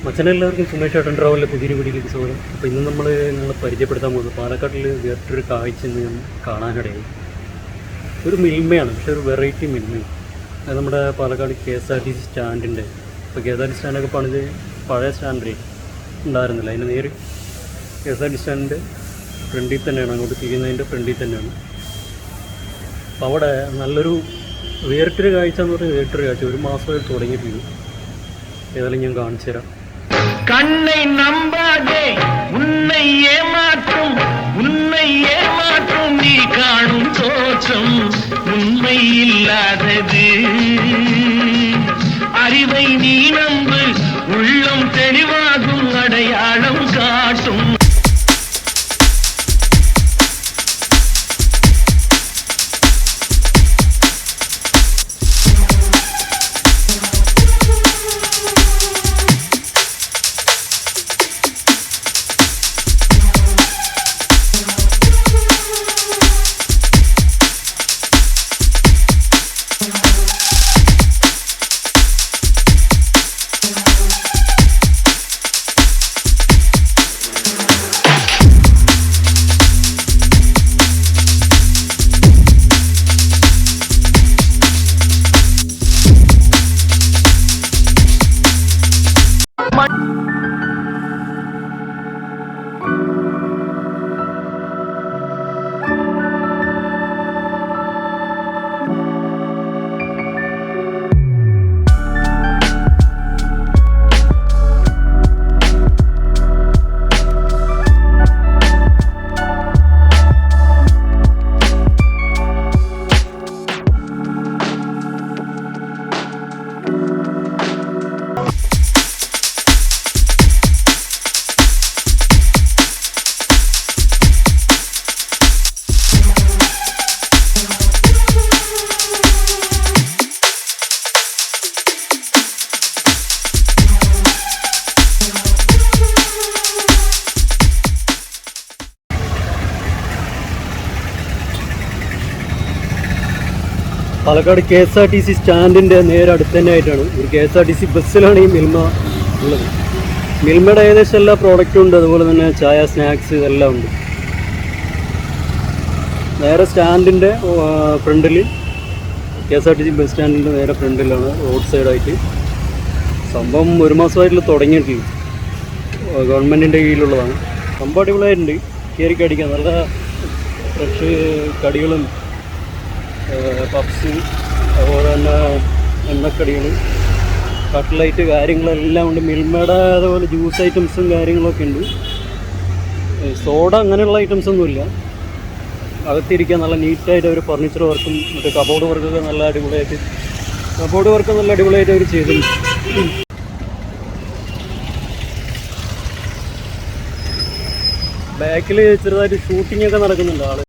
മച്ചനെല്ലാവർക്കും സുമേഷ് ഏട്ടൻ ട്രാവലിലെ പുതിയൊരു വീഡിയോയിലേക്ക് സ്വാഗതം. അപ്പോൾ ഇന്ന് നിങ്ങളെ പരിചയപ്പെടുത്താൻ പോകുന്നത് പാലക്കാട്ടിൽ വേറൊരു കാഴ്ച ഇന്ന് ഞാൻ കാണാനിടയായി. ഒരു മിൽമയാണ്, പക്ഷേ ഒരു വെറൈറ്റി മിൽമയാണ്. അത് നമ്മുടെ പാലക്കാട് KSRTC സ്റ്റാൻഡിൻ്റെ, ഇപ്പോൾ KSRTC സ്റ്റാൻഡൊക്കെ പണിത് പഴയ സ്റ്റാൻഡിൽ ഉണ്ടായിരുന്നില്ല, അതിന് നേര് KSRTC സ്റ്റാൻഡിൻ്റെ ഫ്രണ്ടിൽ തന്നെയാണ്, അങ്ങോട്ട് തിരിയുന്നതിൻ്റെ ഫ്രണ്ടിൽ തന്നെയാണ്. അപ്പോൾ അവിടെ നല്ലൊരു വേറിട്ടൊരു കാഴ്ച എന്ന് പറഞ്ഞാൽ വേറിട്ടൊരു കാഴ്ച ഒരു മാസമായിട്ട് തുടങ്ങിയിട്ടില്ല. ഏതായാലും ഞാൻ കാണിച്ചു തരാം. கண்ணை நம்பாதே, உன்னை ஏமாற்றும் நீ காணும் தோற்றம் உண்மை இல்லாதது. அறிவை நீ நம்பு, உள்ளம் தெளிவாகும், அடையாளம் காட்டும். പാലക്കാട് KSRTC സ്റ്റാൻഡിൻ്റെ നേരെ അടുത്ത് തന്നെ ആയിട്ടാണ്. ഒരു KSRTC ബസ്സിലാണ് ഈ മിൽമ ഉള്ളത്. മിൽമയുടെ ഏകദേശം എല്ലാ പ്രോഡക്റ്റും ഉണ്ട്, അതുപോലെ തന്നെ ചായ, സ്നാക്സ് എല്ലാം ഉണ്ട്. നേരെ സ്റ്റാൻഡിൻ്റെ ഫ്രണ്ടിൽ, KSRTC ബസ് സ്റ്റാൻഡിൻ്റെ നേരെ ഫ്രണ്ടിലാണ്, റോഡ് സൈഡായിട്ട്. സംഭവം ഒരു മാസമായിട്ടുള്ള തുടങ്ങിയിട്ടില്ല, ഗവൺമെൻറ്റിൻ്റെ കീഴിലുള്ളതാണ്. സംഭവം അടിപൊളിയായിട്ടുണ്ട്, കയറി കടിക്കാൻ നല്ല ഫ്രഷ് കടികളും പപ്സ്, അതുപോലെ തന്നെ എണ്ണക്കടികൾ, കട്ട്ലൈറ്റ് കാര്യങ്ങളെല്ലാം ഉണ്ട്. മിൽമയുടെ അതുപോലെ ജ്യൂസ് ഐറ്റംസും കാര്യങ്ങളൊക്കെ ഉണ്ട്. സോഡ അങ്ങനെയുള്ള ഐറ്റംസൊന്നുമില്ല. അകത്തിരിക്കാൻ നല്ല നീറ്റായിട്ട് അവർ ഫർണിച്ചർ വർക്കും മറ്റേ കബോർഡ് വർക്കൊക്കെ നല്ല അടിപൊളിയായിട്ട് അവർ ചെയ്തിട്ടുണ്ട്. ബാക്കിൽ ചെറുതായിട്ട് ഷൂട്ടിങ്ങൊക്കെ നടക്കുന്നുണ്ട്.